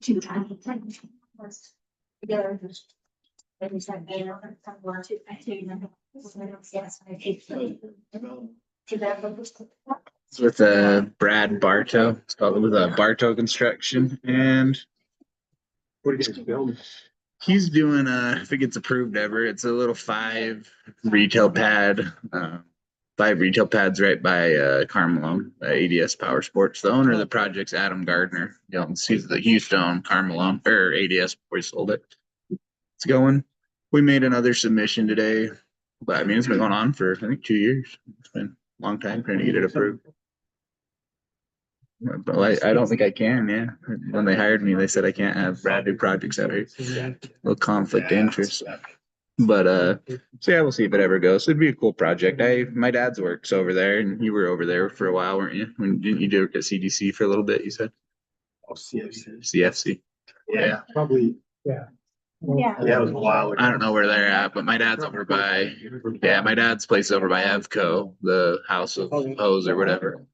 Two times. Together. Maybe some banner, somewhere to continue. Yes, I think so. It's with Brad Bartow. It's called with Bartow Construction, and What are you guys building? he's doing if it gets approved ever, it's a little 5 retail pad, 5 retail pads right by Carmelone, ADS Power Sports. The owner of the project's Adam Gardner. He's the Houston Carmelone or ADS before he sold it. It's going. We made another submission today, but I mean it's been going on for I think 2 years. It's been a long time trying to get it approved. But I don't think I can. Yeah, when they hired me, they said I can't have Brad do projects out here. A little conflict of interest. But so yeah, we'll see if it ever goes. It'd be a cool project. My dad's works over there, and you were over there for a while, weren't you? Didn't you do it at CDC for a little bit? You said. Oh, CFC. CFC. Yeah, probably. Yeah. Yeah, it was a while ago. I don't know where they're at, but my dad's over by. Yeah, my dad's place is over by Evco, the House of Hose or whatever.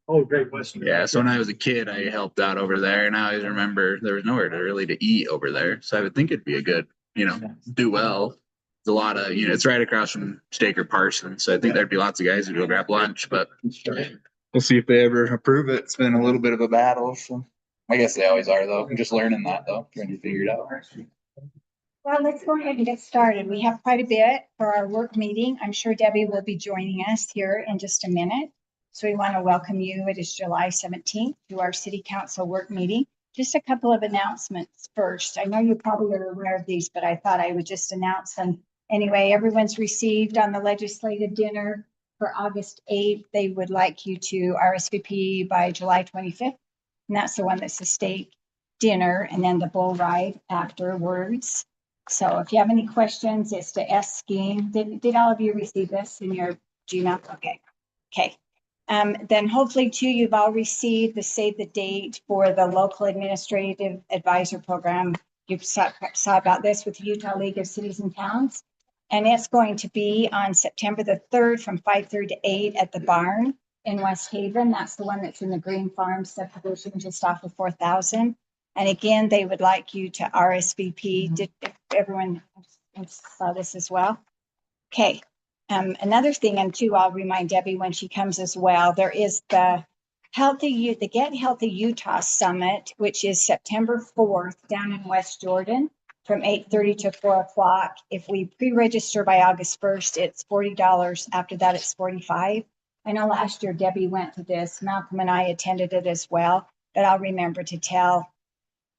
Oh, Great Western. Yeah, so when I was a kid, I helped out over there, and I always remember there was nowhere to really to eat over there. So I would think it'd be a good, do well. There's a lot of, it's right across from Staker Parsons, so I think there'd be lots of guys who go grab lunch. But we'll see if they ever approve it. It's been a little bit of a battle, so I guess they always are though. I'm just learning that though, trying to figure it out. Well, let's go ahead and get started. We have quite a bit for our work meeting. I'm sure Debbie will be joining us here in just a minute. So we want to welcome you. It is July 17th to our City Council work meeting. Just a couple of announcements first. I know you probably are aware of these, but I thought I would just announce them. Anyway, everyone's received on the legislative dinner for August 8th. They would like you to RSVP by July 25th. And that's the one that's the state dinner and then the bull ride afterwards. So if you have any questions, it's to S Scheme. Did all of you receive this in your Gmail? Okay. Okay. Then hopefully too, you've all received the save the date for the local administrative advisor program. You saw about this with the Utah League of Cities and Towns. And it's going to be on September the 3rd from 5:30 to 8 at the barn in West Haven. That's the one that's in the Green Farm subdivision just off of 4,000. And again, they would like you to RSVP. Did everyone saw this as well? Okay. Another thing, and too, I'll remind Debbie when she comes as well, there is the Get Healthy Utah Summit, which is September 4th down in West Jordan from 8:30 to 4 o'clock. If we pre-register by August 1st, it's $40. After that, it's $45. I know last year Debbie went to this. Malcolm and I attended it as well, but I'll remember to tell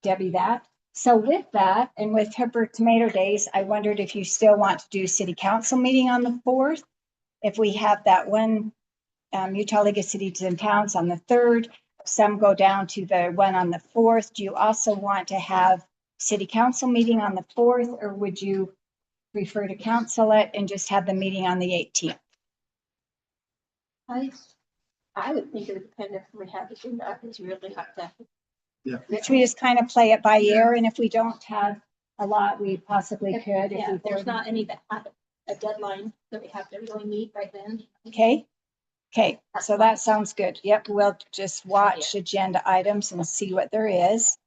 Debbie that. So with that, and with Pepper Tomato Days, I wondered if you still want to do city council meeting on the 4th. If we have that one Utah League of Cities and Towns on the 3rd, some go down to the one on the 4th. Do you also want to have city council meeting on the 4th, or would you prefer to council it and just have the meeting on the 18th? I would think it would depend if we have to do that, because we really have to. Yeah. Should we just kind of play it by ear? And if we don't have a lot, we possibly could. Yeah, if there's not any that have a deadline that we have to really meet right then. Okay. Okay, so that sounds good. Yep, we'll just watch agenda items and see what there is.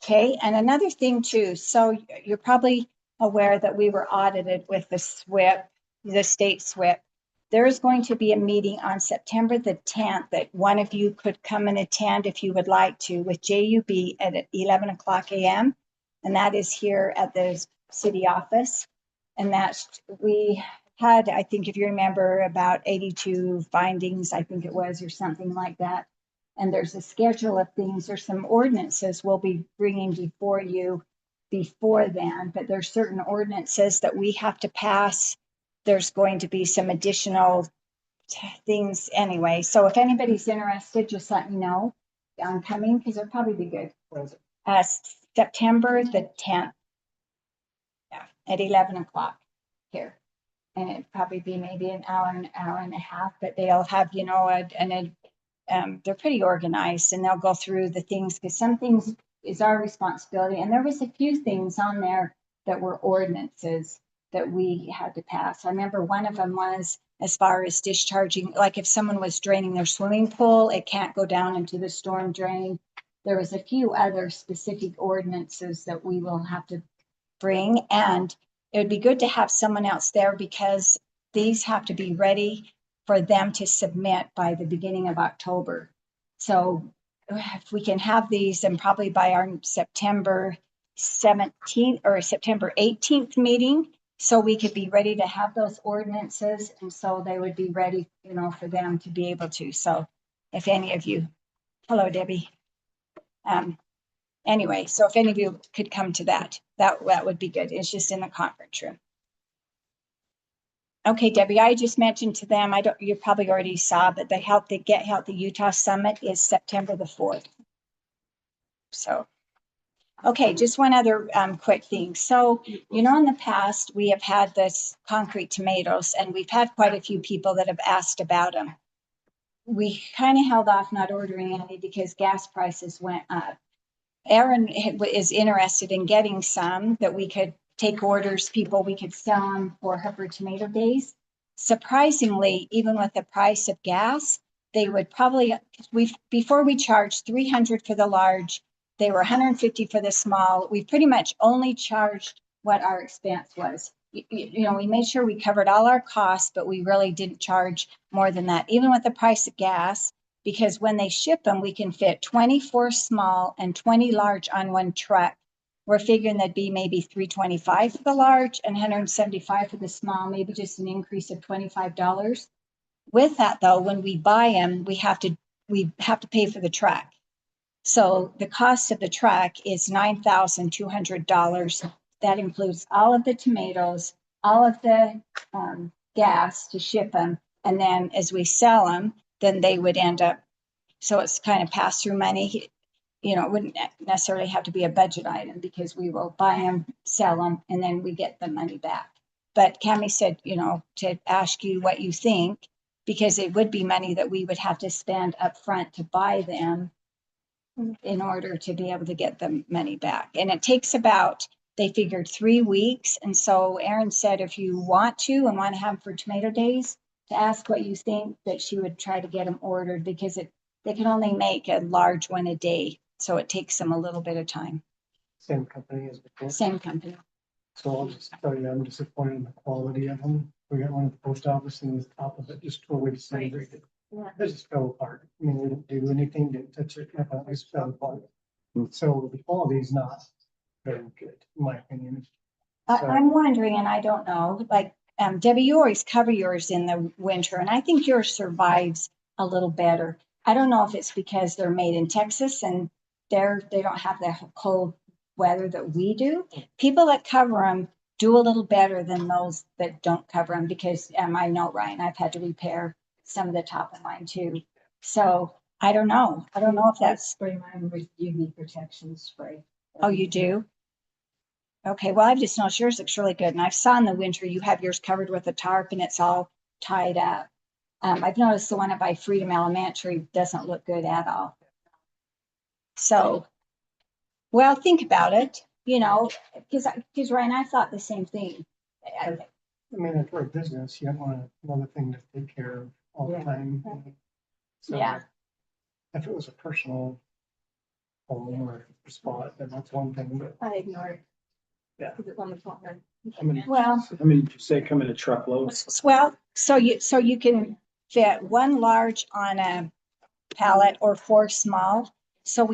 Okay, and another thing too, so you're probably aware that we were audited with the SWIP, the state SWIP. There is going to be a meeting on September the 10th that one of you could come and attend if you would like to, with JUB at 11 o'clock a.m. And that is here at the city office. And that's, we had, I think if you remember, about 82 findings, I think it was, or something like that. And there's a schedule of things, there's some ordinances we'll be bringing before you before then, but there's certain ordinances that we have to pass. There's going to be some additional things anyway. So if anybody's interested, just let me know on coming, because it'll probably be good. September the 10th. Yeah, at 11 o'clock here. And it'd probably be maybe an hour and a half, but they'll have, they're pretty organized, and they'll go through the things, because some things is our responsibility. And there was a few things on there that were ordinances that we had to pass. I remember one of them was as far as discharging, like if someone was draining their swimming pool, it can't go down into the storm drain. There was a few other specific ordinances that we will have to bring, and it would be good to have someone else there because these have to be ready for them to submit by the beginning of October. So if we can have these, and probably by our September 17th or September 18th meeting, so we could be ready to have those ordinances, and so they would be ready, you know, for them to be able to. So if any of you, hello, Debbie. Anyway, so if any of you could come to that would be good. It's just in the conference room. Okay, Debbie, I just mentioned to them, you probably already saw, but the Get Healthy Utah Summit is September the 4th. So, okay, just one other quick thing. So, you know, in the past, we have had this concrete tomatoes, and we've had quite a few people that have asked about them. We kind of held off not ordering any because gas prices went up. Erin is interested in getting some that we could take orders, we could sell them for Hooper Tomato Days. Surprisingly, even with the price of gas, they would probably, before we charged $300 for the large, they were $150 for the small. We pretty much only charged what our expense was. You know, we made sure we covered all our costs, but we really didn't charge more than that, even with the price of gas. Because when they ship them, we can fit 24 small and 20 large on one truck. We're figuring that'd be maybe $325 for the large and $175 for the small, maybe just an increase of $25. With that though, when we buy them, we have to pay for the truck. So the cost of the truck is $9,200. That includes all of the tomatoes, all of the gas to ship them. And then as we sell them, then they would end up, so it's kind of pass through money. You know, it wouldn't necessarily have to be a budget item because we will buy them, sell them, and then we get the money back. But Cammie said, you know, to ask you what you think, because it would be money that we would have to spend up front to buy them in order to be able to get the money back. And it takes about, they figured 3 weeks. And so Erin said, if you want to and want to have them for Tomato Days, to ask what you think, that she would try to get them ordered because they can only make a large one a day. So it takes them a little bit of time. Same company as before. Same company. So I'll just tell you, I'm disappointed in the quality of them. We got one at the post office and the top of it just totally disintegrated. Yeah. It just fell apart. I mean, we didn't do anything, didn't touch it, nothing, it just fell apart. So the quality is not very good, in my opinion. I'm wondering, and I don't know, like, Debbie, you always cover yours in the winter, and I think yours survives a little better. I don't know if it's because they're made in Texas and they don't have the cold weather that we do. People that cover them do a little better than those that don't cover them because I know, Ryan, I've had to repair some of the top of mine too. So I don't know. I don't know if that's Spray mine with UV protection spray. Oh, you do? Okay, well, I've just noticed yours looks really good. And I saw in the winter, you have yours covered with a tarp and it's all tied up. I've noticed the one up by Freedom Elementary doesn't look good at all. So, well, think about it, you know, because Ryan, I thought the same thing. I mean, for a business, you don't want another thing to take care of all the time. So Yeah. if it was a personal home or spot, then that's one thing, but I ignored. Yeah. Because it's on the corner. how many, Well, how many did you say come in a truckload? well, so you can fit one large on a pallet or 4 small. So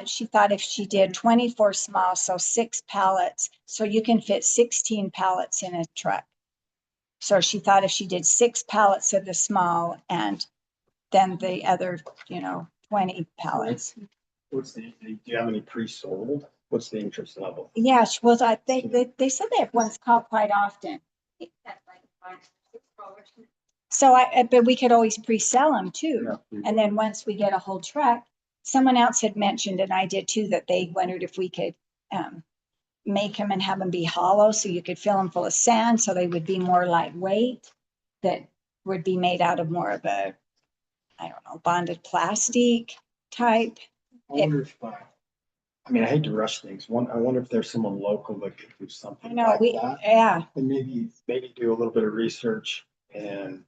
she thought if she did 24 small, so 6 pallets, so you can fit 16 pallets in a truck. So she thought if she did 6 pallets of the small and then the other, 20 pallets. What's do you have any pre-sold? What's the interest level? Yeah, they said they have ones called quite often. So but we could always pre-sell them too. And then once we get a whole truck, someone else had mentioned, and I did too, that they wondered if we could make them and have them be hollow so you could fill them full of sand so they would be more lightweight, that would be made out of more of a, I don't know, bonded plastic type. I wonder if, I mean, I hate to rush things. I wonder if there's someone local that could do I something know, like that. yeah, And maybe do a little bit of research and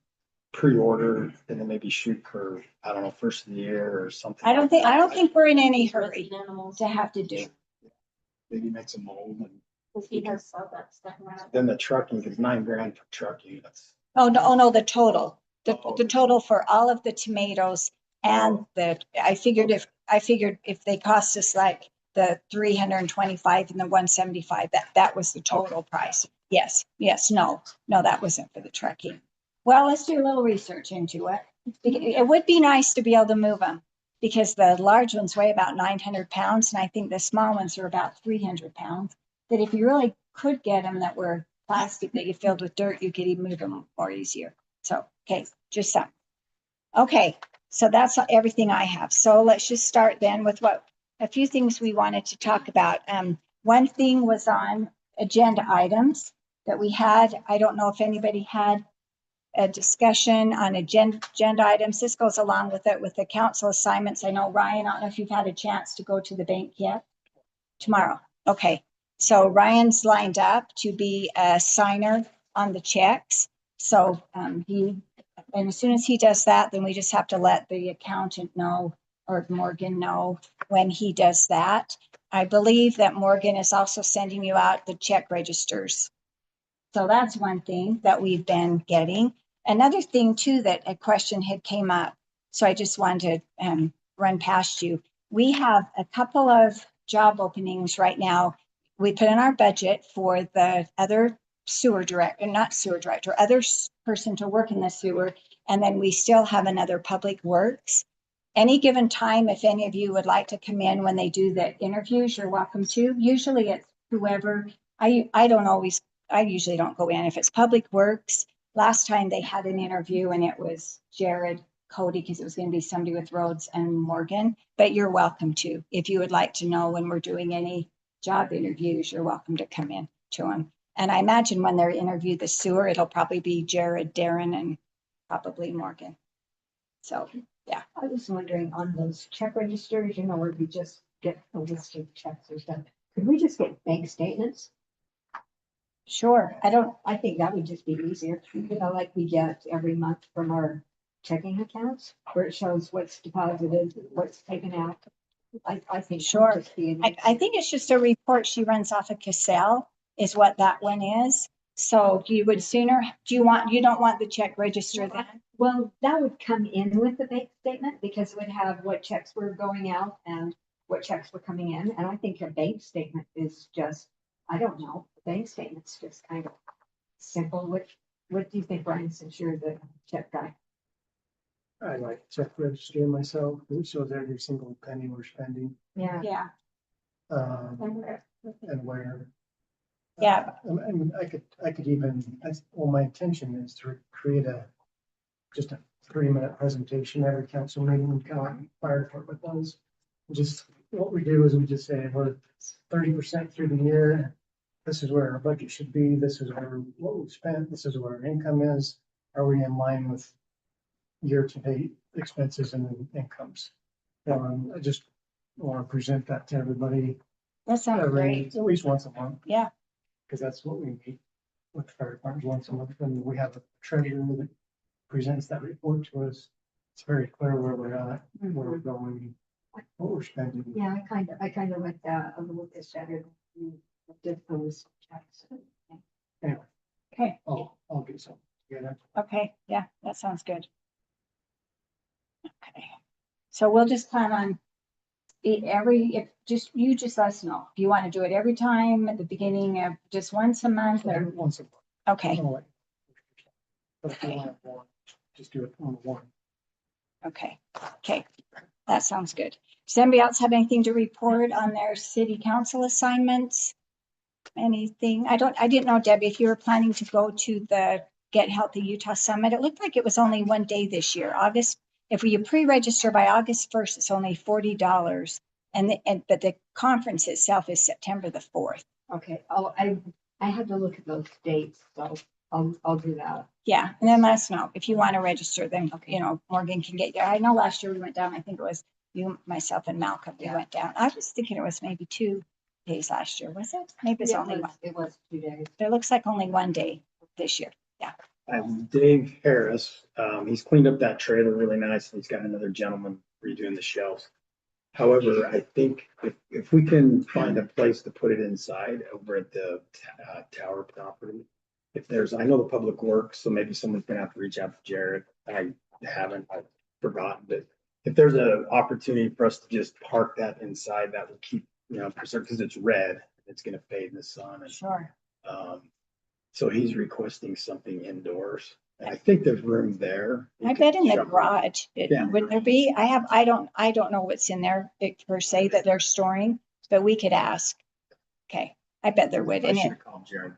pre-order and then maybe shoot for, I don't know, first of the year or something. I don't think we're in any hurry Animals. to have to do. Maybe make some mold and Cause he has all that stuff around. then the trucking, because $9,000 for trucking, that's. Oh, no, the total, the Oh. total for all of the tomatoes and I figured if they cost us like the 325 and the 175, that was the total price. Yes, no, that wasn't for the trucking. Well, let's do a little research into it. It would be nice to be able to move them because the large ones weigh about 900 pounds and I think the small ones are about 300 pounds. That if you really could get them that were plastic that you filled with dirt, you could even move them more easier. So, okay, just some. Okay, so that's everything I have. So let's just start then with a few things we wanted to talk about. One thing was on agenda items that we had. I don't know if anybody had a discussion on agenda items. This goes along with it with the council assignments. I know Ryan, I don't know if you've had a chance to go to the bank yet. Tomorrow. Okay. So Ryan's lined up to be a signer on the checks. So and as soon as he does that, then we just have to let the accountant know or Morgan know when he does that. I believe that Morgan is also sending you out the check registers. So that's one thing that we've been getting. Another thing too, that a question had came up. So I just wanted to run past you. We have a couple of job openings right now. We put in our budget for the other other person to work in the sewer. And then we still have another public works. Any given time, if any of you would like to come in when they do the interviews, you're welcome to. Usually it's whoever, I usually don't go in. If it's public works, last time they had an interview and it was Jared Cody, because it was going to be somebody with Rhodes and Morgan, but you're welcome to. If you would like to know when we're doing any job interviews, you're welcome to come in to them. And I imagine when they're interviewed the sewer, it'll probably be Jared, Darren, and probably Morgan. So, yeah. I was wondering on those check registers, where we just get a list of checks or stuff. Could we just get bank statements? Sure. I think that would just be easier, like we get every month from our checking accounts where it shows what's deposited, what's taken out. I think. that Sure. would just be I think it's just a report she runs off of Cassell is what that one is. So you would sooner, you don't want the check register then? Well, that would come in with the bank statement because it would have what checks were going out and what checks were coming in. And I think a bank statement is just, I don't know, a bank statement's just kind of simple. What do you think, Brian, since you're the check guy? I like check register myself. It shows every single penny we're spending, Yeah. Yeah. and where. Yeah. I mean, I could even, my intention is to create just a 3-minute presentation every council meeting and county fire department does. Just what we do is we just say we're 30% through the year. This is where our budget should be. This is what we've spent. This is where our income is. Are we in line with year-to-date expenses and incomes? I just want to present that to everybody That sounds great. at least once a month. Yeah. Because that's what we meet with the fire department once a month, and we have a treasurer that presents that report to us. It's very clear where we're at, where we're going, what we're spending. Yeah, I kind of like that a little bit better. than we did those checks. Anyway, Okay. I'll get some together. Okay. Yeah, that sounds good. Okay. So we'll just plan on you just let us know. If you want to do it every time at the beginning of just once a month or, Once a month. okay. But if you want more, just do it on one. Okay. That sounds good. Does anybody else have anything to report on their city council assignments? Anything? I didn't know, Debbie, if you were planning to go to the Get Healthy Utah Summit. It looked like it was only one day this year, August. If you pre-register by August 1st, it's only $40. But the conference itself is September the 4th. Okay, I had to look at those dates, so I'll do that. Yeah, and then let us know if you want to register, then, Morgan can get you. I know last year we went down, I think it was you, myself and Malcolm, we went down. I was thinking it was maybe 2 days last year, was it? Maybe it's only one. It was 2 days. It looks like only one day this year. Yeah. Dave Harris. He's cleaned up that trailer really nice. And he's got another gentleman redoing the shelves. However, I think if we can find a place to put it inside over at the tower property, if there's, I know the public works, so maybe someone's gonna have to reach out to Jared. I haven't, I've forgotten, but if there's an opportunity for us to just park that inside, that would keep, preserved, because it's red, it's gonna fade in the sun. And Sure. so he's requesting something indoors. And I think there's room there. I bet in the Shove it. garage, Yeah. would there be? I don't know what's in there per se that they're storing, but we could ask. Okay, I bet there would. I And should it, have called Jared.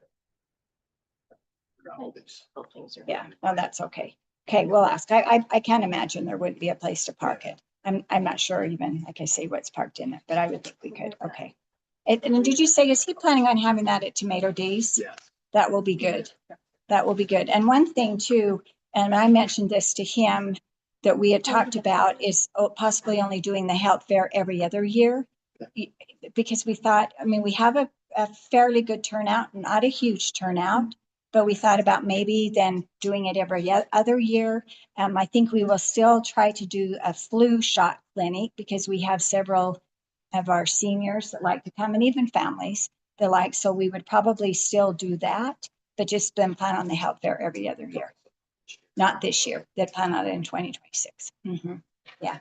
yeah, well, that's okay. Okay, we'll ask. I can't imagine there wouldn't be a place to park it. I'm not sure even, like I say, what's parked in it, but I would think we could. Okay. And did you say, is he planning on having that at Tomato Days? Yeah. That will be good. That will be good. And one thing too, and I mentioned this to him, that we had talked about is possibly only doing the health fair every other year. Because we thought, I mean, we have a fairly good turnout, not a huge turnout, but we thought about maybe then doing it every other year. I think we will still try to do a flu shot clinic because we have several of our seniors that like to come, and even families that like, so we would probably still do that, but just then plan on the health fair every other year. Not this year, they'd plan on it in 2026. Yeah.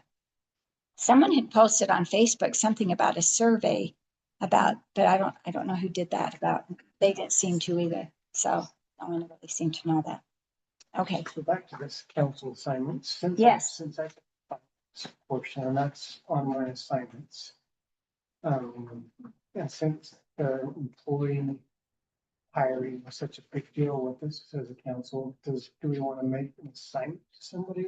Someone had posted on Facebook something about a survey about, but I don't know who did that about, they didn't seem to either. So no one really seemed to know that. Okay. So back to this council assignments. Yes. Since I portion, and that's on my assignments. And since the employee hiring was such a big deal with us as a council, do we want to make an assignment to somebody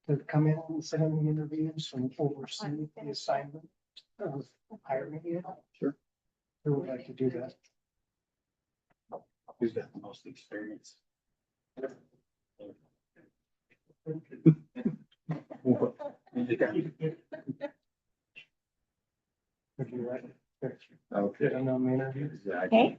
to come in and sit in the interviews and oversee the assignment of hiring it? Sure. Who would like to do that? Who's got the most experience? Would you like? Okay. Get on the interview? Okay.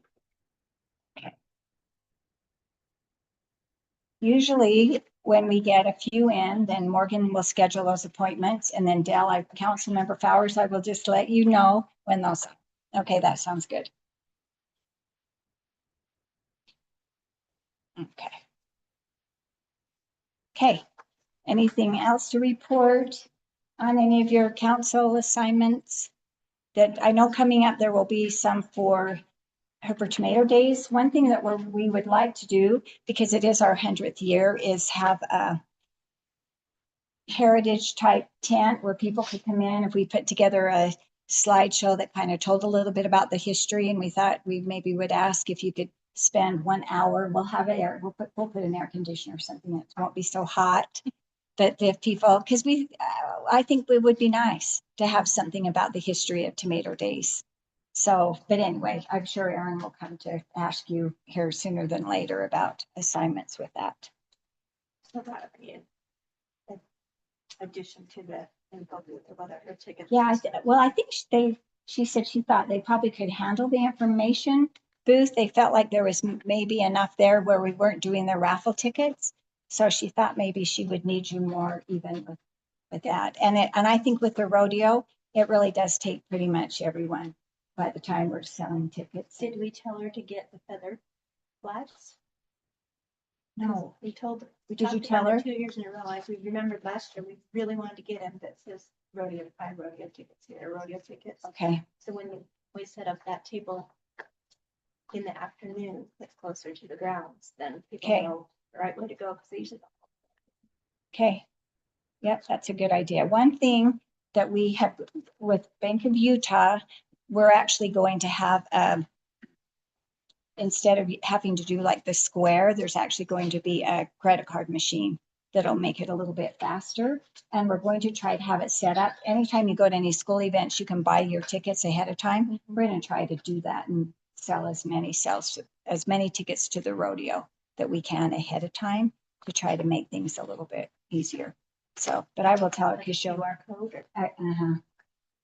Usually when we get a few in, then Morgan will schedule those appointments, and then Dell, council member Fowers, I will just let you know when those. Okay, that sounds good. Okay. Okay. Anything else to report on any of your council assignments? That I know coming up, there will be some for Tomato Days. One thing that we would like to do, because it is our 100th year, is have a heritage type tent where people could come in. If we put together a slideshow that kind of told a little bit about the history, and we thought we maybe would ask if you could spend 1 hour. We'll have air. We'll put an air conditioner or something that won't be so hot. But if people, because I think it would be nice to have something about the history of Tomato Days. So, but anyway, I'm sure Aaron will come to ask you here sooner than later about assignments with that. So that would be an addition to the info booth or whatever tickets. Yeah, well, I think she said she thought they probably could handle the information booth. They felt like there was maybe enough there where we weren't doing the raffle tickets. So she thought maybe she would need you more even with that. And I think with the rodeo, it really does take pretty much everyone by the time we're selling tickets. Did we tell her to get the feather flags? No. We told her. We Did you talked tell about her? it 2 years in a row. Like we remembered last year, we really wanted to get them that says rodeo, 5 rodeo tickets here, rodeo tickets. Okay, So when we set up that table in the afternoon, that's closer to the grounds, then people Okay. know the right way to go, because they usually. okay. Yep, that's a good idea. One thing that we have with Bank of Utah, we're actually going to have, instead of having to do like the square, there's actually going to be a credit card machine that'll make it a little bit faster. And we're going to try to have it set up. Anytime you go to any school events, you can buy your tickets ahead of time. We're going to try to do that and sell as many tickets to the rodeo that we can ahead of time to try to make things a little bit easier. So, but I will tell her because she'll. QR code or.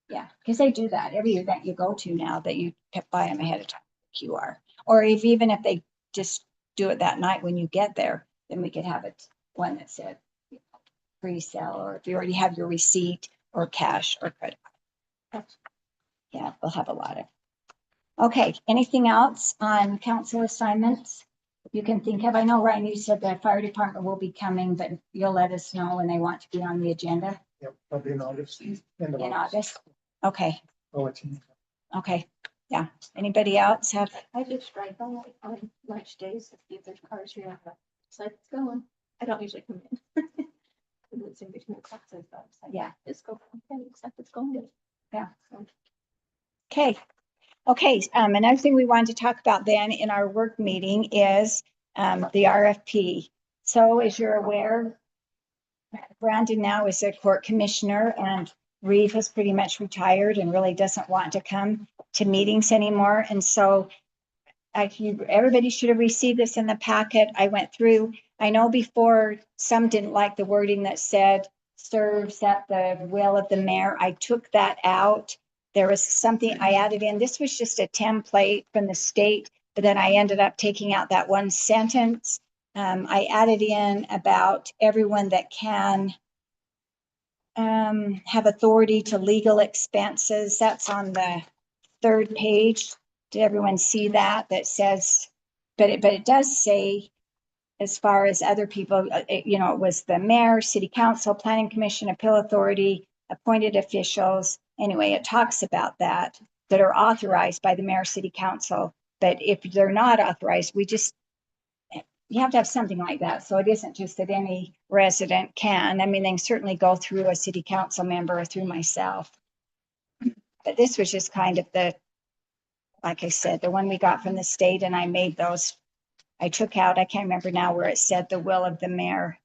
Yeah, because they do that every event you go to now that you can buy them ahead of time, QR. Or even if they just do it that night when you get there, then we could have it, one that said pre-sale, or if you already have your receipt, or cash or credit. Yeah, we'll have a lot of. Okay, anything else on council assignments you can think of? I know, Ryan, you said the fire department will be coming, but you'll let us know when they want to be on the agenda Yep, I'll be in August. End of in August. Okay, I'll let you know. okay, yeah. Anybody else have? I just drive by on lunch days, if there's cars here, it's like, it's going. I don't usually come in. It's in between classes, but it's like, Yeah. just go, okay, except it's going good. Yeah. So, Okay, okay, another thing we wanted to talk about then in our work meeting is the RFP. So as you're aware, Brandon now is a court commissioner, and Reeve has pretty much retired and really doesn't want to come to meetings anymore. And so everybody should have received this in the packet. I went through, I know before some didn't like the wording that said serves at the will of the mayor. I took that out. There was something I added in. This was just a template from the state, but then I ended up taking out that one sentence. I added in about everyone that can have authority to legal expenses. That's on the third page. Did everyone see that? That says, but it does say, as far as other people, it was the mayor, city council, planning commission, appeal authority, appointed officials. Anyway, it talks about that are authorized by the mayor, city council. But if they're not authorized, you have to have something like that. So it isn't just that any resident can. I mean, they can certainly go through a city council member or through myself. But this was just kind of like I said, the one we got from the state, and I made those. I took out, I can't remember now where it said the will of the mayor.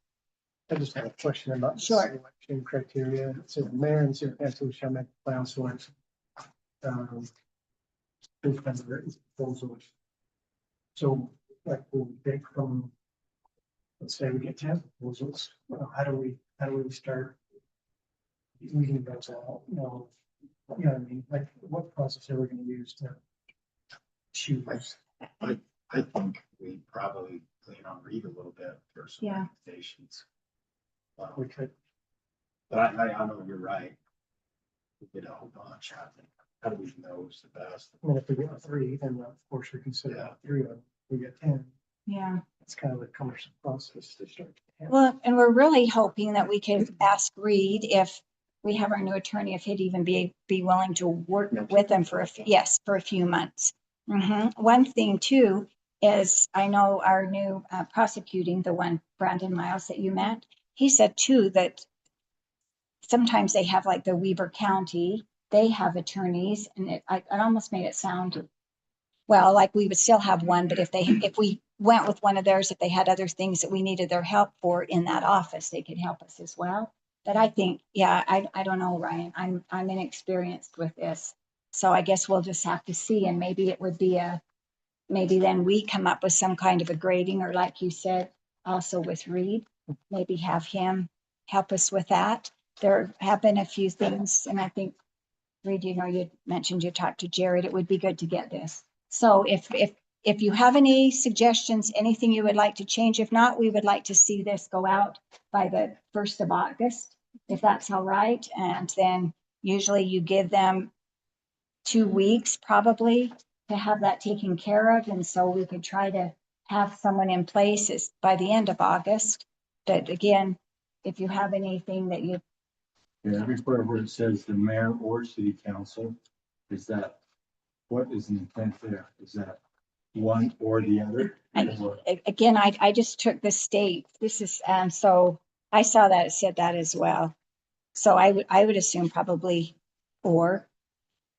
I just have a question about the Sure. selection criteria. It says the mayor and city council shall make the final selection. Based on the written proposals. So like we'll pick from, let's say we get 10 proposals, how do we start weeding those out? You know what I mean? Like what process are we gonna use to choose? I think we probably lean on Reed a little bit for some Yeah. recommendations. We could, But I know you're right. We get a whole bunch. How do we know who's the best? I mean, if we get 3, then of course we consider Yeah. 3 of them. We get 10. Yeah. It's kind of a cumbersome process to start. Well, and we're really hoping that we could ask Reed if we have our new attorney, if he'd even be willing to work with them for a few months. One thing too is I know our new prosecuting, the one Brandon Miles that you met, he said too that sometimes they have like the Weber County, they have attorneys, and it almost made it sound well, like we would still have one, but if we went with one of theirs, if they had other things that we needed their help for in that office, they could help us as well. But I think, yeah, I don't know, Ryan, I'm inexperienced with this. So I guess we'll just have to see, and maybe it would be maybe then we come up with some kind of a grading, or like you said, also with Reed, maybe have him help us with that. There have been a few things, and I think, Reed, you mentioned you talked to Jared, it would be good to get this. So if you have any suggestions, anything you would like to change, if not, we would like to see this go out by the 1st of August, if that's all right. And then usually you give them 2 weeks probably to have that taken care of. And so we could try to have someone in place by the end of August. But again, if you have anything that you, Yeah, everywhere where it says the mayor or city council, what is the intent there? Is that one or the other? Or- again, I just took the state. This is, so I saw that it said that as well. So I would assume probably or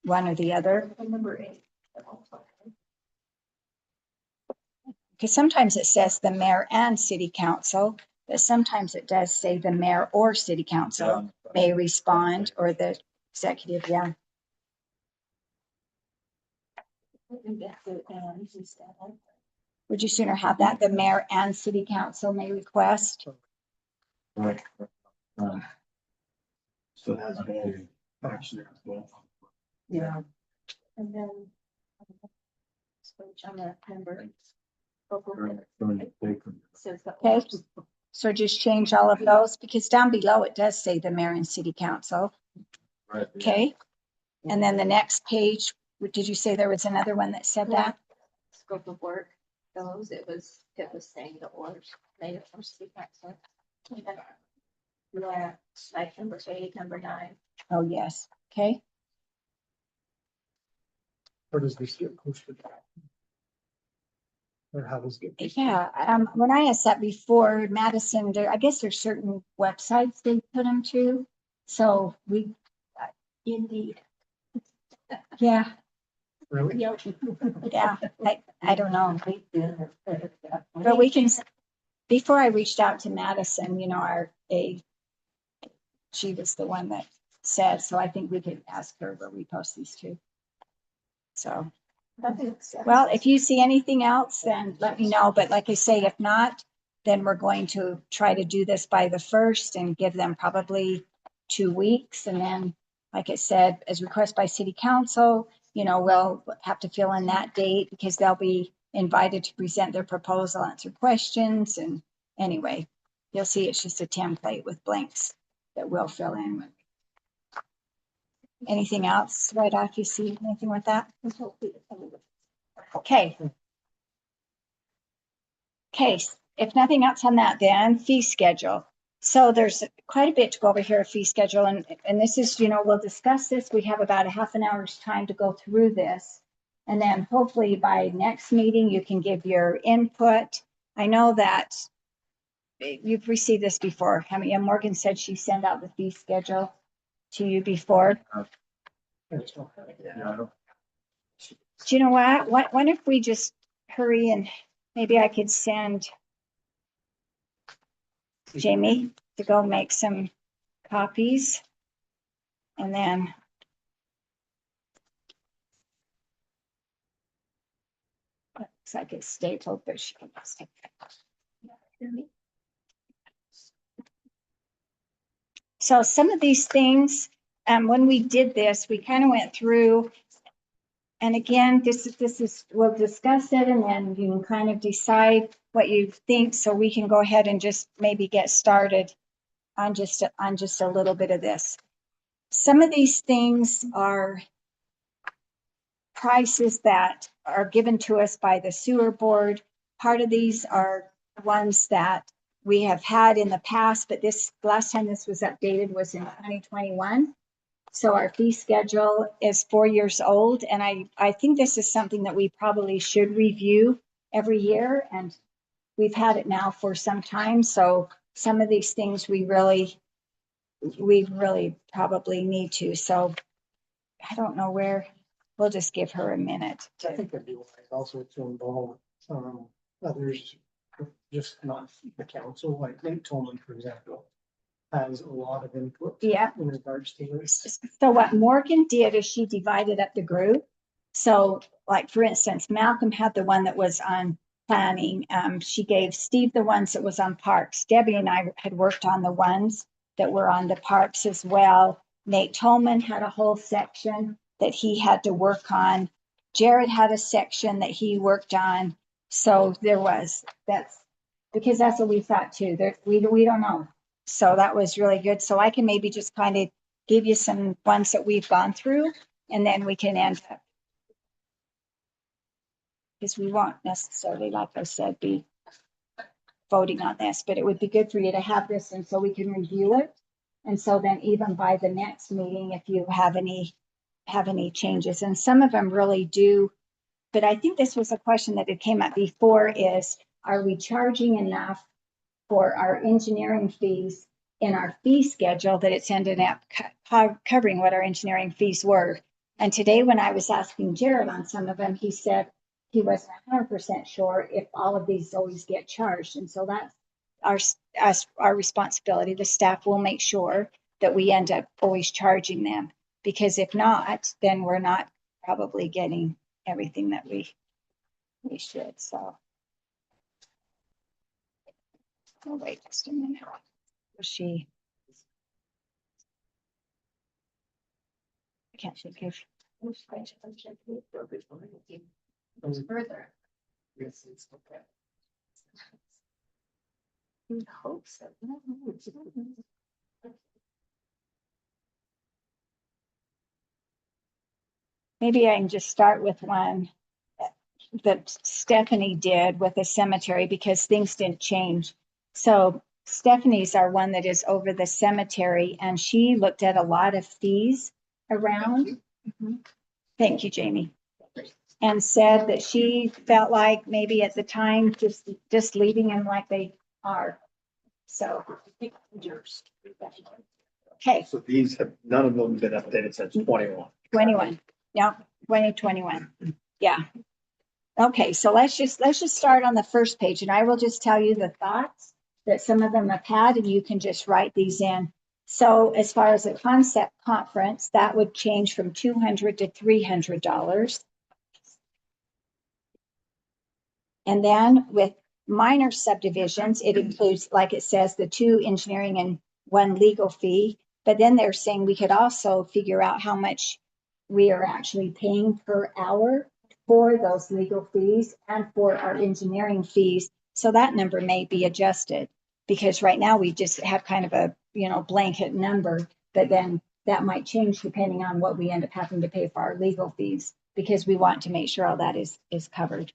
one or the other, Number 8. because sometimes it says the mayor and city council, but sometimes it does say the mayor or city council may respond, or the executive, yeah. Would you sooner have that, the mayor and city council may request? Right. So that's both action as well. Yeah. And then. Switch on the number. Says that. Okay. So just change all of those because down below it does say the mayor and city council. Okay. And then the next page, did you say there was another one that said that? Scope of work, those, it was saying the orders, made it from city council. Yeah, like number 8, number 9. Oh, yes. Okay. Where does this get posted? Or how does it get? Yeah, when I asked that before, Madison, I guess there's certain websites they put them to. So we, Indeed. yeah, Really? yeah, I don't know. But we can, before I reached out to Madison, you know, she was the one that said, so I think we could ask her where we post these two. So, well, if you see anything else, then let me know. But like I say, if not, then we're going to try to do this by the 1st and give them probably 2 weeks. And then, like I said, as requested by city council, you know, we'll have to fill in that date because they'll be invited to present their proposal, answer questions. And anyway, you'll see it's just a template with blanks that we'll fill in. Anything else right off? You see anything with that? Okay. Okay, if nothing else on that, then fee schedule. So there's quite a bit to go over here, fee schedule, and this is, you know, we'll discuss this. We have about a half an hour's time to go through this. And then hopefully by next meeting, you can give your input. I know that you've received this before. I mean, Morgan said she sent out the fee schedule to you before. Do you know what if we just hurry and maybe I could send Jamie to go make some copies. And then looks like it's stapled, but she can just take that. So some of these things, when we did this, we kind of went through. And again, this is, we'll discuss it and then you can kind of decide what you think. So we can go ahead and just maybe get started on just a little bit of this. Some of these things are prices that are given to us by the sewer board. Part of these are ones that we have had in the past, but this last time this was updated was in 2021. So our fee schedule is 4 years old. And I think this is something that we probably should review every year. And we've had it now for some time. So some of these things we really probably need to. So I don't know where, we'll just give her a minute. I think it'd be wise also to involve others, just not the council, like Nate Tolman, for example, has a lot of input. Yeah. In regards to this. So what Morgan did is she divided up the group. So like, for instance, Malcolm had the one that was on planning. She gave Steve the ones that was on parks. Debbie and I had worked on the ones that were on the parks as well. Nate Tolman had a whole section that he had to work on. Jared had a section that he worked on. So that's because that's what we thought too. We don't know. So that was really good. So I can maybe just kind of give you some ones that we've gone through and then we can end up. Because we won't necessarily, like I said, be voting on this, but it would be good for you to have this and so we can review it. And so then even by the next meeting, if you have any changes, and some of them really do, but I think this was a question that had came up before is, are we charging enough for our engineering fees in our fee schedule that it's ended up covering what our engineering fees were? And today when I was asking Jared on some of them, he said he wasn't 100% sure if all of these always get charged. And so that's our responsibility. The staff will make sure that we end up always charging them, because if not, then we're not probably getting everything that we should. So oh, wait just a minute. She I can't think of Further. Yes, it's okay. You'd hope so. Maybe I can just start with one that Stephanie did with the cemetery because things didn't change. So Stephanie's our one that is over the cemetery and she looked at a lot of fees around. Thank you, Jamie. And said that she felt like maybe at the time, just leaving them like they are. So, okay, So these have, none of them have been updated since 21. 21, yeah, 2021, yeah. Okay, so let's just start on the first page and I will just tell you the thoughts that some of them have had and you can just write these in. So as far as a concept conference, that would change from $200 to $300. And then with minor subdivisions, it includes, like it says, the 2 engineering and 1 legal fee. But then they're saying we could also figure out how much we are actually paying per hour for those legal fees and for our engineering fees. So that number may be adjusted because right now we just have kind of a, blanket number, but then that might change depending on what we end up having to pay for our legal fees because we want to make sure all that is covered.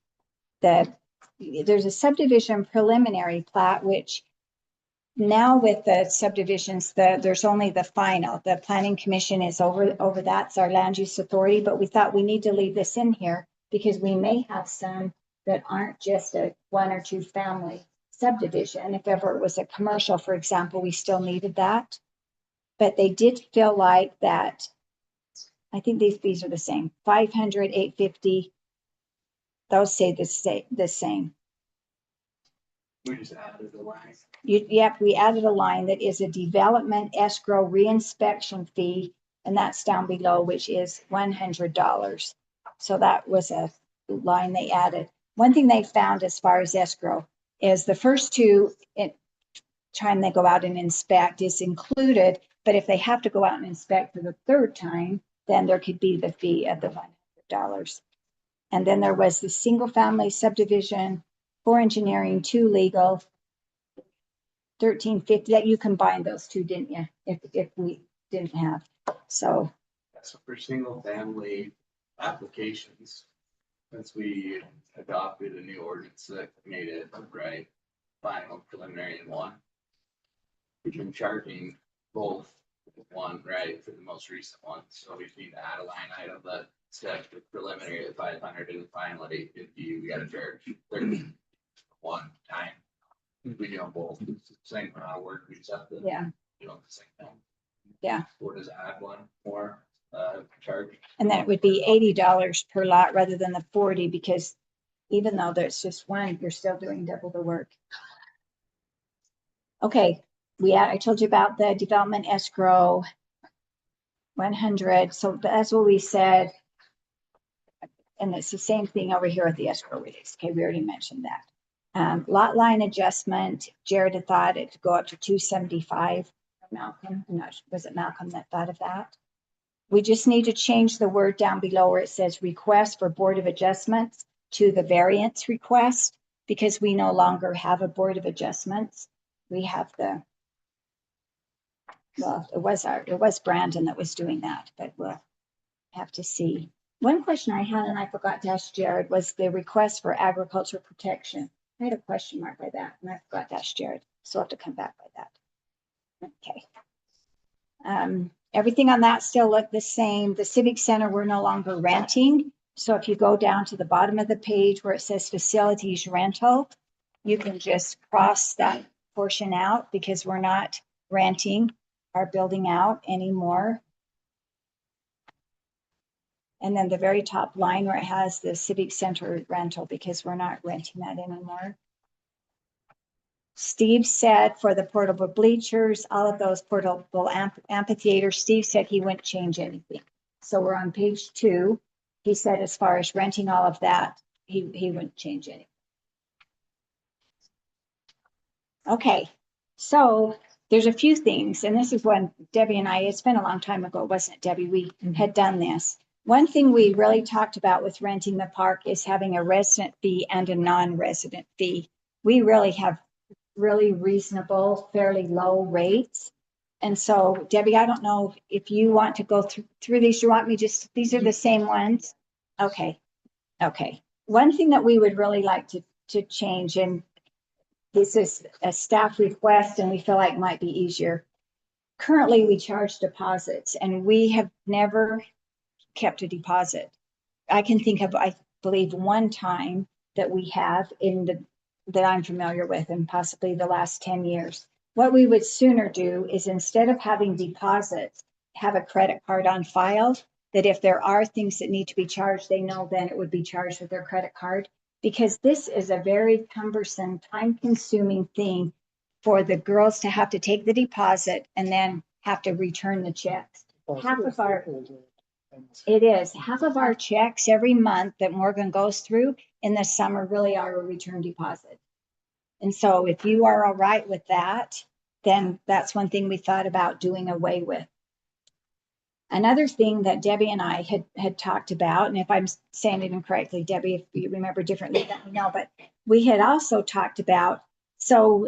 There's a subdivision preliminary plat, which now with the subdivisions, there's only the final. The planning commission is over that. It's our land use authority, but we thought we need to leave this in here because we may have some that aren't just a 1 or 2 family subdivision. If ever it was a commercial, for example, we still needed that. But they did feel like that. I think these fees are the same, 500, 850. Those say the same. We just added the line. Yep, we added a line that is a development escrow reinspection fee, and that's down below, which is $100. So that was a line they added. One thing they found as far as escrow is the first 2 time they go out and inspect is included, but if they have to go out and inspect for the 3rd time, then there could be the fee of the $100. And then there was the single family subdivision, 4 engineering, 2 legal, $1,350. That you combined those 2, didn't you? If we didn't have, so. So for single family applications, since we adopted a new ordinance that made it right, final, preliminary, and 1. We've been charging both 1, right, for the most recent one, so we need to add a line item that says the preliminary at 500 and the final at 850, we gotta charge 1 time. We do them both, same amount of work, we just have to. Yeah. Do them at the same time. Yeah. Or does add 1 more, charge? And then it would be $80 per lot rather than the 40, because even though there's just 1, you're still doing double the work. Okay, I told you about the development escrow, 100. So that's what we said. And it's the same thing over here at the escrow release. Okay, we already mentioned that. Lot line adjustment, Jared had thought it could go up to 275. Malcolm, was it Malcolm that thought of that? We just need to change the word down below where it says request for Board of Adjustments to the variance request, because we no longer have a Board of Adjustments. We have it was Brandon that was doing that, but we'll have to see. One question I had, and I forgot to ask Jared, was the request for agriculture protection. I had a question mark by that, and I forgot to ask Jared, so I'll have to come back by that. Okay. Everything on that still looked the same. The Civic Center, we're no longer renting. So if you go down to the bottom of the page where it says facilities rental, you can just cross that portion out because we're not renting our building out anymore. And then the very top line where it has the Civic Center rental, because we're not renting that anymore. Steve said for the portable bleachers, all of those portable amphitheaters, Steve said he wouldn't change anything. So we're on page 2. He said as far as renting all of that, he wouldn't change anything. Okay, so there's a few things, and this is when Debbie and I, it's been a long time ago, wasn't it, Debbie? We had done this. One thing we really talked about with renting the park is having a resident fee and a non-resident fee. we really have really reasonable, fairly low rates. And so Debbie, I don't know if you want to go through these, you want me just, these are the same ones? Okay, okay. One thing that we would really like to change, and this is a staff request and we feel like might be easier. Currently, we charge deposits and we have never kept a deposit. I can think of, I believe, one time that we have that I'm familiar with, and possibly the last 10 years. What we would sooner do is, instead of having deposits, have a credit card on file, that if there are things that need to be charged, they know then it would be charged with their credit card. Because this is a very cumbersome, time-consuming thing for the girls to have to take the deposit and then have to return the checks. Half of our, it is, half of our checks every month that Morgan goes through in the summer really are a return deposit. And so if you are all right with that, then that's one thing we thought about doing away with. Another thing that Debbie and I had talked about, and if I'm saying it incorrectly, Debbie, if you remember differently, let me know, but we had also talked about, so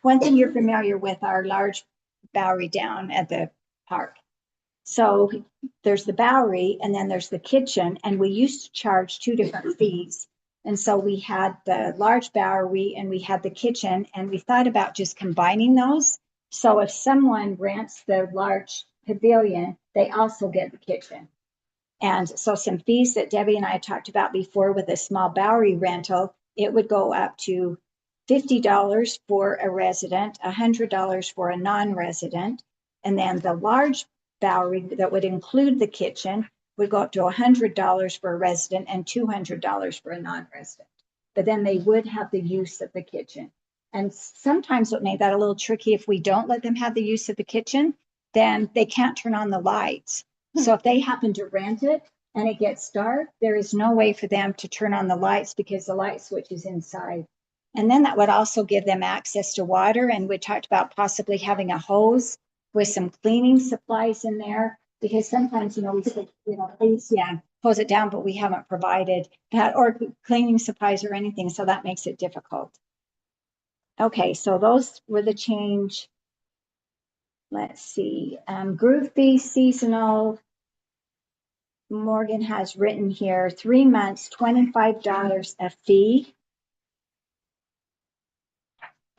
one thing you're familiar with, our large Bowery down at the park. So there's the Bowery and then there's the kitchen, and we used to charge two different fees. And so we had the large Bowery and we had the kitchen, and we thought about just combining those. So if someone rents the large pavilion, they also get the kitchen. And so some fees that Debbie and I talked about before with a small Bowery rental, it would go up to $50 for a resident, $100 for a non-resident. And then the large Bowery that would include the kitchen would go up to $100 for a resident and $200 for a non-resident. But then they would have the use of the kitchen. And sometimes what made that a little tricky, if we don't let them have the use of the kitchen, then they can't turn on the lights. So if they happen to rent it and it gets dark, there is no way for them to turn on the lights because the light switch is inside. And then that would also give them access to water. And we talked about possibly having a hose with some cleaning supplies in there, because sometimes, we say, please, hose it down, but we haven't provided that, or cleaning supplies or anything. So that makes it difficult. Okay, so those were the change. Let's see, group fee seasonal. Morgan has written here 3 months, $25 a fee.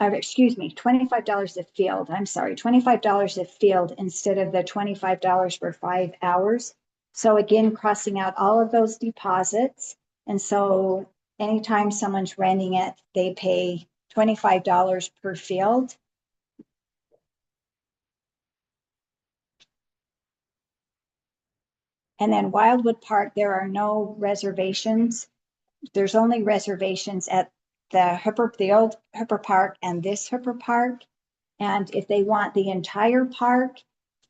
Excuse me, $25 a field. I'm sorry, $25 a field instead of the $25 for 5 hours. So again, crossing out all of those deposits. And so anytime someone's renting it, they pay $25 per field. And then Wildwood Park, there are no reservations. There's only reservations at the old Hooper Park and this Hooper Park. And if they want the entire park,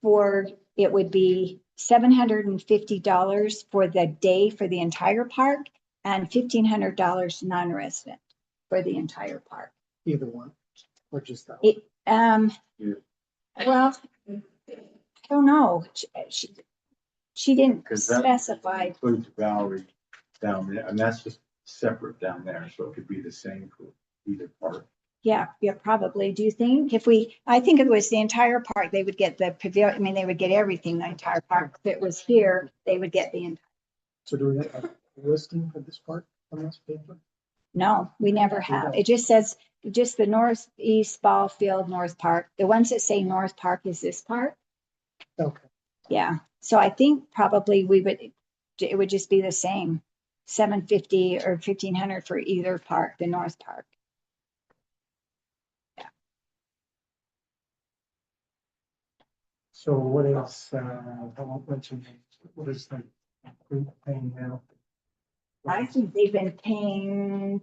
it would be $750 for the day for the entire park and $1,500 non-resident for the entire park. Either one, or just that. Well, I don't know. She didn't Because that specify. includes Bowery down there, and that's just separate down there, so it could be the same for either part. Yeah, probably. Do you think I think it was the entire park, they would get the pavilion. I mean, they would get everything, the entire park. If it was here, they would get the entire. So do we have a listing for this part on this paper? No, we never have. It just says just the northeast ball field, North Park. The ones that say North Park is this part. Okay. Yeah. So I think probably it would just be the same, $750 or $1,500 for either park, the North Park. Yeah. So what else, I won't mention, what is the group paying now? I think they've been paying,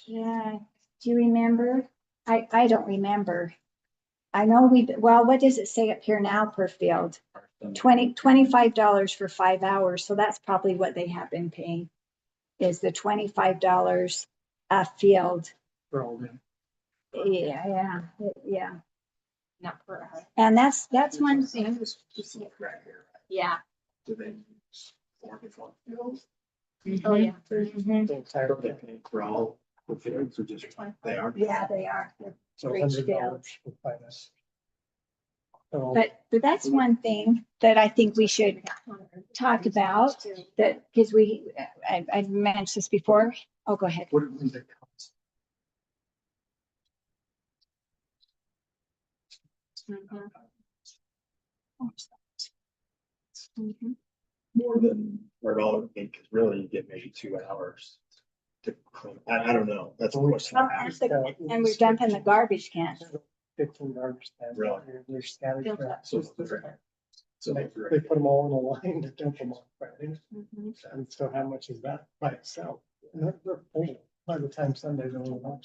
do you remember? I don't remember. I know what does it say up here now per field? $25 for 5 hours. So that's probably what they have been paying, is the $25 a field. For all them. Yeah. Not per hour. And that's one thing. Yeah. Do they use 4 different fields? Oh, yeah. Mhm. The entire They thing. pay for all The fields are just, they are. Yeah, they are. So Great $100 scale. will find us. So But that's one thing that I think we should talk about, that, because I've mentioned this before. Oh, go ahead. what would it cost? More than $4, because really you get maybe 2 hours to clean. I don't know. That's a question. Well, and we're dumping the garbage cans. 15 garbage cans. Really? They're scattered. Built throughout. up. So They put them all in a line to dump them on Friday. Mhm. And so how much is that by itself? And they're full by the time Sunday's over.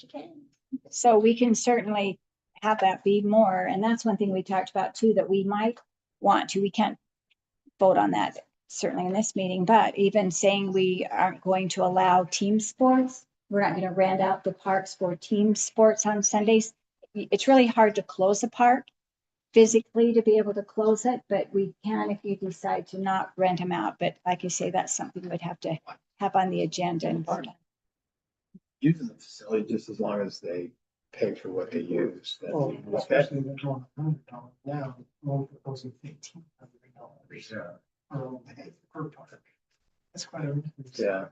So we can certainly have that be more. And that's one thing we talked about too, that we might want to, we can't vote on that certainly in this meeting, but even saying we aren't going to allow team sports, we're not going to rent out the parks for team sports on Sundays. It's really hard to close a park physically to be able to close it, but we can if you decide to not rent them out. But like I say, that's something we'd have to have on the agenda and vote on. Using the facility just as long as they pay for what they use. Well, That- especially they're going $100 now, more proposing $1,500. Yeah. Per park. That's quite a. increase. Yeah.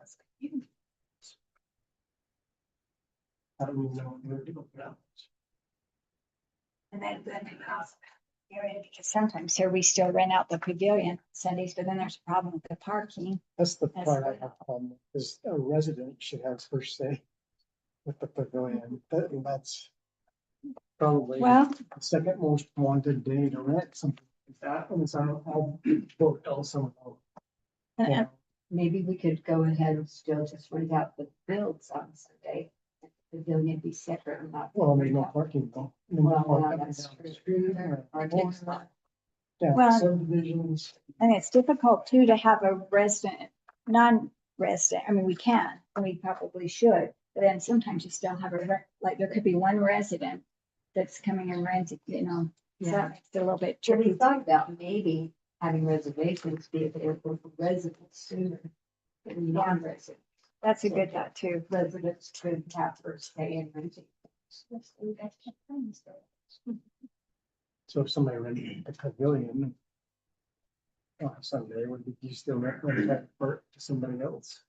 I don't even know where to go for that. And then because sometimes here we still rent out the pavilion Sundays, but then there's a problem with the parking. That's the That's part I the- have a problem with, is a resident should have first say with the pavilion. And that's probably Well, the second most wanted day to rent something like that. And it's all booked all summer long. and- Maybe we could go ahead and still just rent out the fields on Sunday. The pavilion be separate and not. Well, there's no parking though. No Well, parking yeah, up and that's down the true. street. Or takes lot. Yeah, Well- subdivisions. And it's difficult too to have a resident, non-resident, I mean, we can, and we probably should, but then sometimes you still have like, there could be one resident that's coming and renting, so Yeah. that makes it a little bit So we tricky. thought about maybe having reservations be available for residents sooner than non-residents. That's a good thought too. Residents could have first day in renting. So if somebody rented the pavilion on Sunday, would you still rent that for to somebody else?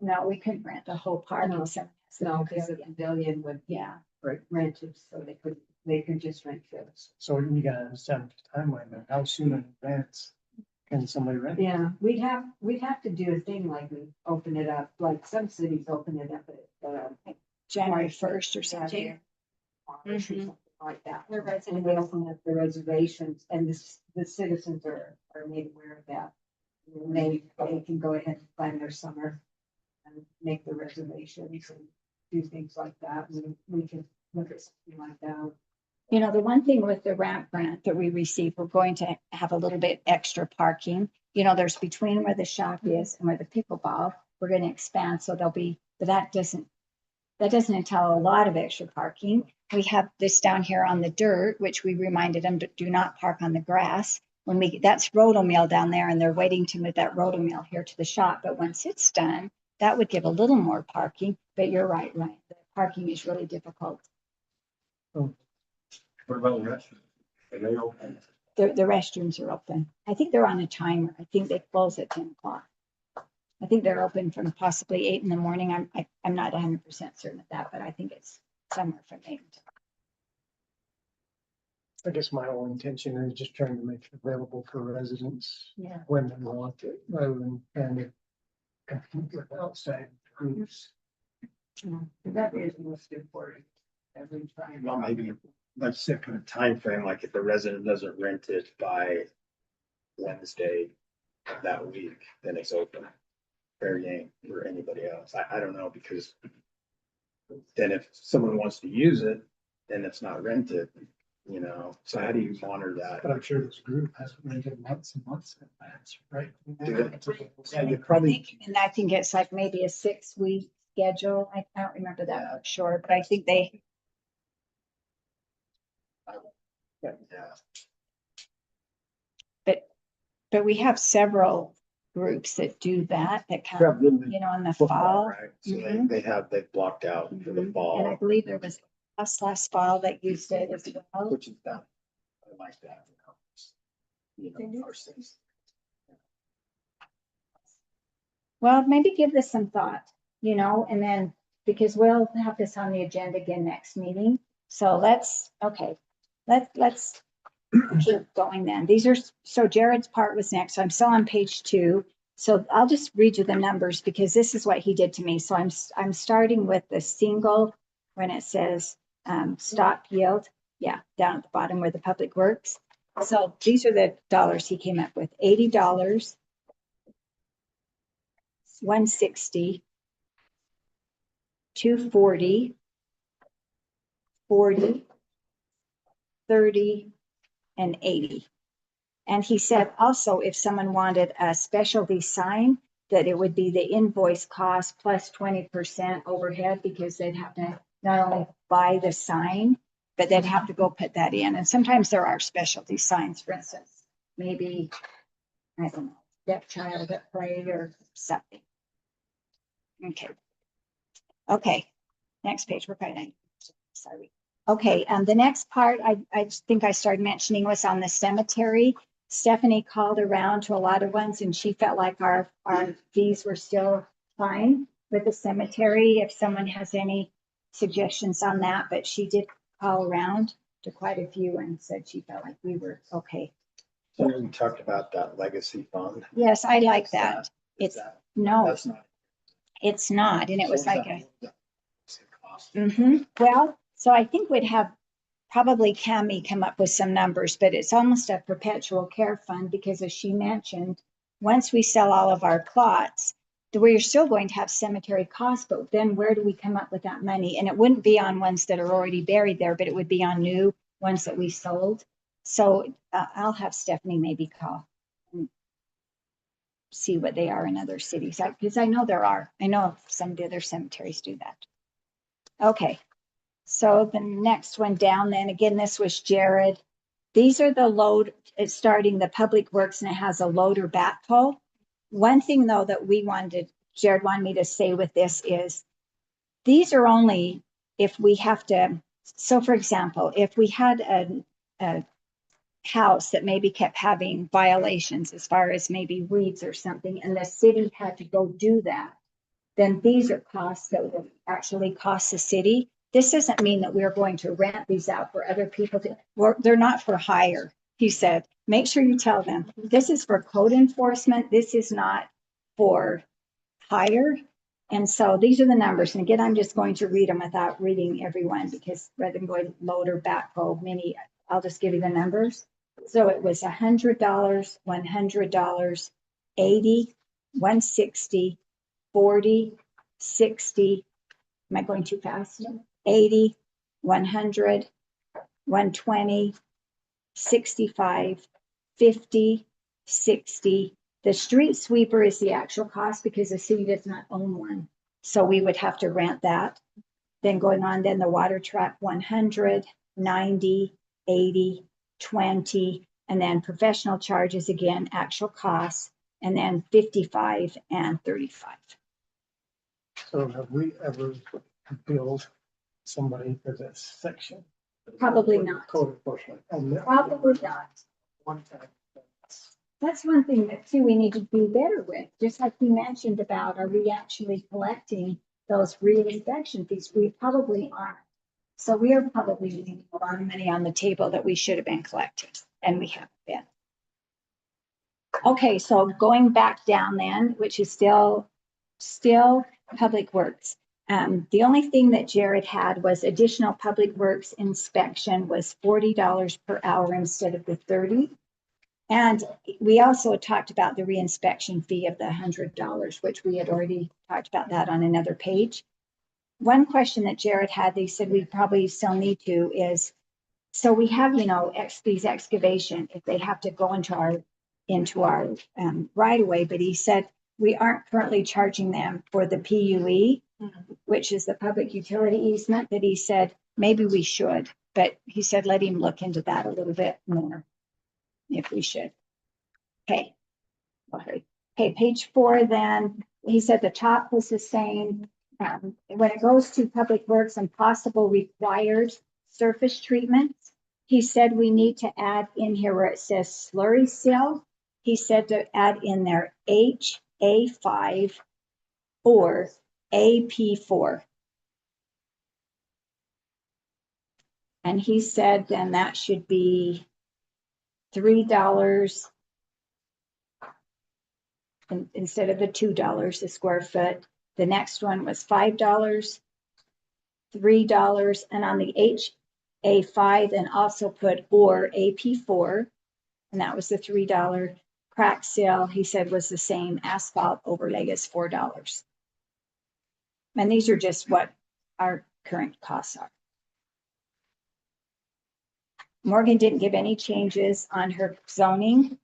No, we couldn't rent the whole park. No. if someone has the No, because the pavilion. pavilion would be Yeah, rented, so they could just rent fields. So you gotta understand the timeline, then. How soon in advance can somebody rent? Yeah, we'd have to do a thing like we open it up, like some cities open it up at, January 1st or Yeah, something. March or Mhm. something like that. Where residents- And they open up the reservations and the citizens are made aware of that. And they can go ahead and plan their summer and make the reservations and do things like that. And we can look at something like that. You know, the one thing with the ramp grant that we received, we're going to have a little bit extra parking. You know, there's between where the shop is and where the pickleball, we're going to expand, so there'll be, but that doesn't entail a lot of extra parking. We have this down here on the dirt, which we reminded them to do not park on the grass. That's Rotomill down there, and they're waiting to move that Rotomill here to the shop, but once it's done, that would give a little more parking, but you're right, Ryan, the parking is really difficult. What about the restaurant? Are they open? The restrooms are open. I think they're on a timer. I think they close at 10 o'clock. I think they're open from possibly 8 in the morning. I'm not 100% certain of that, but I think it's somewhere from 8. I guess my whole intention is just trying to make it available for residents Yeah. when they want it, rather than trying to compete with outside groups. That is most important. Every time. Well, maybe, like you said, kind of timeframe, like if the resident doesn't rent it by Wednesday that week, then it's open. Fair game for anybody else. I don't know, because then if someone wants to use it, then it's not rented, so how do you monitor that? But I'm sure this group has rented months and months in advance, right? Do they? Yeah, you I probably, think, and I think it's like maybe a 6-week schedule. I don't remember that for sure, but I think yeah, but we have several groups that do that, that Yeah, come, then the you know, in the football, fall. right? So Mhm. they've blocked out for the Mhm. fall. And I believe there was us last fall that used it as well. Which is done. I like that. You know, versus- Well, maybe give this some thought, you know, and then, because we'll have this on the agenda again next meeting. So okay, let's keep going then. These are, so Jared's part was next. So I'm still on page 2. So I'll just read you the numbers because this is what he did to me. So I'm starting with the single when it says stop yield. Yeah, down at the bottom where the public works. So these are the dollars he came up with. $80, 160, 240, 40, 30, and 80. And he said also if someone wanted a specialty sign, that it would be the invoice cost plus 20% overhead because they'd have to not only buy the sign, but they'd have to go put that in. And sometimes there are specialty signs, for instance, maybe, I don't know, deaf child at play or something. Okay. Okay, next page, we're kind of, sorry. Okay, the next part I think I started mentioning was on the cemetery. Stephanie called around to a lot of ones and she felt like our fees were still fine with the cemetery. If someone has any suggestions on that, but she did call around to quite a few and said she felt like we were okay. So we talked about that legacy fund. Yes, I like Is that. is It's, that- no, That's not. it's not. And it was So like is that- cost? Well, so I think we'd have probably Cami come up with some numbers, but it's almost a perpetual care fund because as she mentioned, once we sell all of our plots, we're still going to have cemetery costs, but then where do we come up with that money? And it wouldn't be on ones that are already buried there, but it would be on new ones that we sold. So I'll have Stephanie maybe call and see what they are in other cities, because I know there are. I know some of the other cemeteries do that. Okay, so the next one down then, again, this was Jared. These are the load, it's starting the public works and it has a loader backhoe. One thing though that Jared wanted me to say with this is, these are only if we have to, so for example, if we had a house that maybe kept having violations as far as maybe weeds or something, and the city had to go do that, then these are costs that would actually cost the city. This doesn't mean that we're going to rent these out for other people to, or they're not for hire. He said, make sure you tell them, this is for code enforcement. This is not for hire. And so these are the numbers. And again, I'm just going to read them without reading everyone because rather than going loader, backhoe, mini, I'll just give you the numbers. So it was $100, $100, 80, 160, 40, 60, am I going too fast? 80, 100, 120, 65, 50, 60. The street sweeper is the actual cost because the city does not own one. So we would have to rent that. Then going on, then the water truck, 100, 90, 80, 20, and then professional charges again, actual costs, and then 55 and 35. So have we ever billed somebody for this section? Probably not. Code enforcement. Probably not. One time. That's one thing that too we need to do better with, just like you mentioned about, are we actually collecting those reinspection fees? We probably aren't. So we are probably leaving a lot of money on the table that we should have been collecting, and we haven't been. Okay, so going back down then, which is still Public Works. The only thing that Jared had was additional Public Works inspection was $40 per hour instead of the 30. And we also talked about the reinspection fee of the $100, which we had already talked about that on another page. One question that Jared had, they said we probably still need to is, so we have, you know, these excavation, if they have to go into our right of way, but he said we aren't currently charging them for the PUE, which is the public utility easement, that he said maybe we should, but he said let him look into that a little bit more if we should. Okay. Okay, page 4, then, he said the top was the same. When it goes to Public Works and possible required surface treatments, he said we need to add in here where it says slurry seal. He said to add in there HA5 or AP4. And he said then that should be $3 instead of the $2 a square foot. The next one was $5, $3, and on the HA5, and also put or AP4, and that was the $3. Crack seal, he said, was the same. Asphalt overlay is $4. And these are just what our current costs are. Morgan didn't give any changes on her zoning.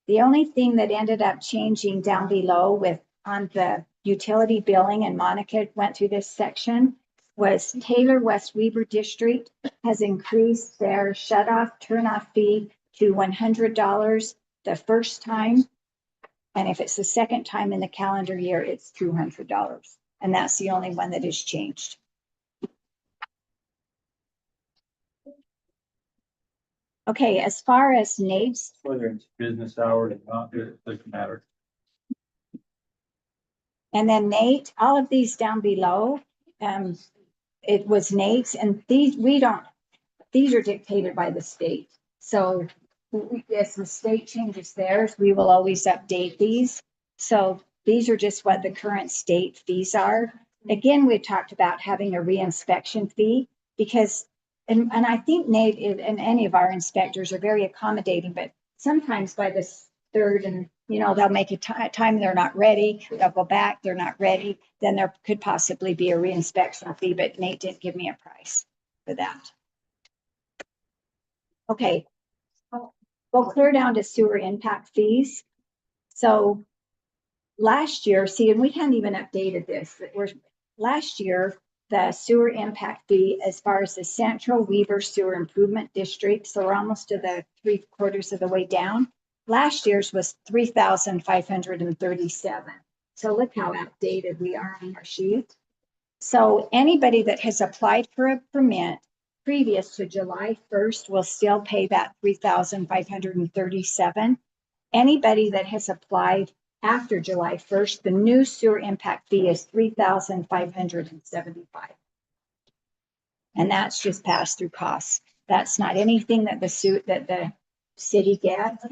The only thing that ended up changing down below with on the utility billing, and Monica went through this section, was Taylor West Weber District has increased their shut-off turn-off fee to $100 the first time. And if it's the second time in the calendar year, it's $200. And that's the only one that has changed. Okay, as far as Nate's, Whether it's business hours or not, it doesn't matter. and then Nate, all of these down below, it was Nate's, and these are dictated by the state. So as the state changes theirs, we will always update these. So these are just what the current state fees are. Again, we talked about having a reinspection fee because, and I think Nate and any of our inspectors are very accommodating, but sometimes by the third and, they'll make a time they're not ready, they'll go back, they're not ready, then there could possibly be a reinspection fee, but Nate didn't give me a price for that. Okay, we'll clear down to sewer impact fees. So last year, and we hadn't even updated this, last year, the sewer impact fee as far as the Central Weber Sewer Improvement District, so we're almost to the 3/4 of the way down. Last year's was $3,537. So look how outdated we are on our sheet. So anybody that has applied for a permit previous to July 1st will still pay that $3,537. Anybody that has applied after July 1st, the new sewer impact fee is $3,575. And that's just pass through costs. That's not anything that the city gets.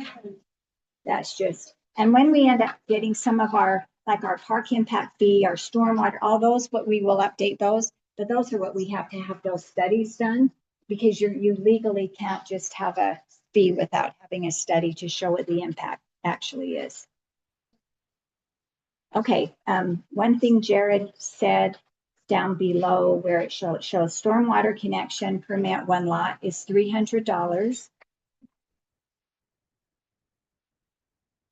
That's just, and when we end up getting some of our, like our park impact fee, our stormwater, all those, but we will update those. But those are what we have to have those studies done, because you legally can't just have a fee without having a study to show what the impact actually is. Okay, one thing Jared said down below where it shows stormwater connection permit one lot is $300.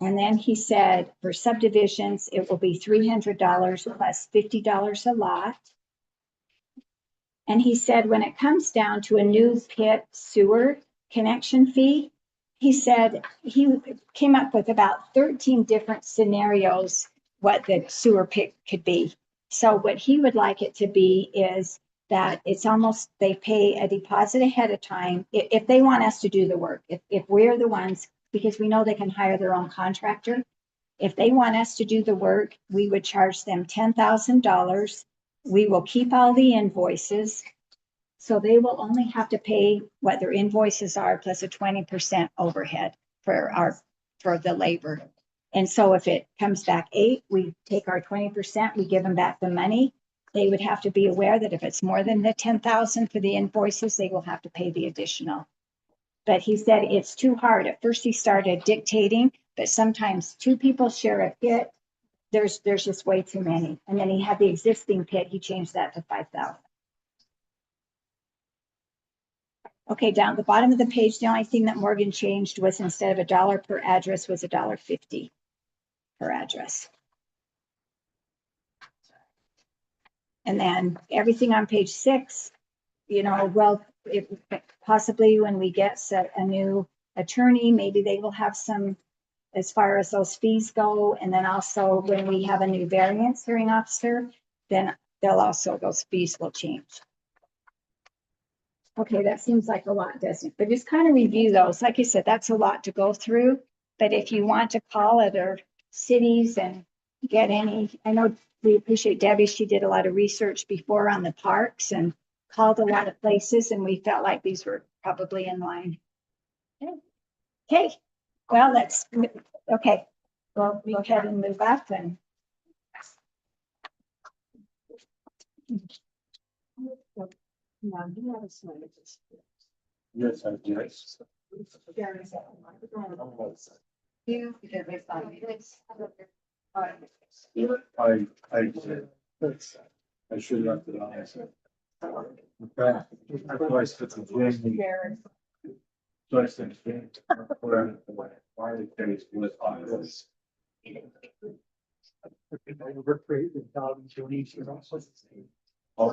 And then he said for subdivisions, it will be $300 plus $50 a lot. And he said when it comes down to a new pit sewer connection fee, he said he came up with about 13 different scenarios what the sewer pit could be. So what he would like it to be is that it's almost, they pay a deposit ahead of time if they want us to do the work. If we're the ones, because we know they can hire their own contractor. If they want us to do the work, we would charge them $10,000. We will keep all the invoices. So they will only have to pay what their invoices are plus a 20% overhead for the labor. And so if it comes back 8, we take our 20%, we give them back the money. They would have to be aware that if it's more than the 10,000 for the invoices, they will have to pay the additional. But he said it's too hard. At first he started dictating, but sometimes 2 people share a pit. There's just way too many. And then he had the existing pit, he changed that to 5,000. Okay, down at the bottom of the page, the only thing that Morgan changed was instead of $1 per address was $1.50 per address. And then everything on page 6, well, possibly when we get a new attorney, maybe they will have some as far as those fees go. And then also when we have a new variance hearing officer, then those fees will change. Okay, that seems like a lot, doesn't it? But just kind of review those. Like I said, that's a lot to go through. But if you want to call other cities and get any, I know we appreciate Debbie. She did a lot of research before on the parks and called a lot of places, and we felt like these were probably in line. Okay, well, okay. Well, go ahead and move up and. No, you have a slide. Yes, I guess. You, because it's on. I should have left it on. In fact, I said to Jamie, so I said, why the case was on this. Oh,